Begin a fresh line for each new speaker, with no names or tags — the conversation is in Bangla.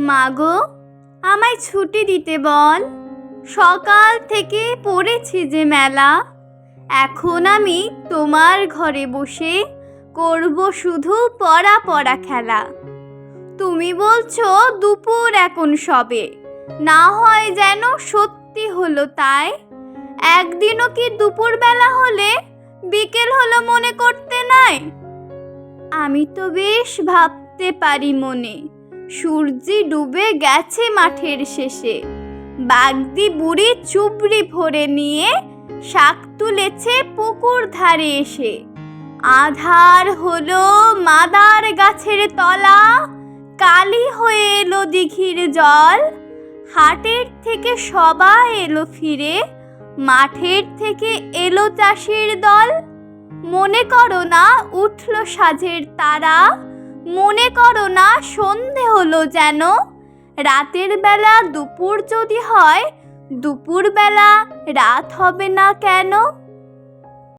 মাগো, আমায় ছুটি দিতে বল। সকাল থেকে পড়েছি যে মেলা, এখন আমি তোমার ঘরে বসে করব শুধু পড়া পড়া খেলা। তুমি বলছো দুপুর এখন সবে, না হয় যেন সত্যি হলো তাই। একদিনও কি দুপুর বেলা হলে বিকেল হলো মনে করতে নাই? আমি তো বেশ ভাবতে পারি মনে, সূর্যি ডুবে গেছে মাঠের শেষে। বাগদি বুড়ি চুবড়ি ভরে নিয়ে শাক তুলেছে পুকুর ধারে এসে। আধার হলো মাদার গাছের তলা, কালি হয়ে এলো দিঘির জল। হাটের থেকে সবাই এলো ফিরে, মাঠের থেকে এলো চাষির দল। মনে করো না উঠল সাঁঝের তারা, মনে করো না সন্ধে হলো যেন। রাতের বেলা দুপুর যদি হয়, দুপুর বেলা রাত হবে না কেন?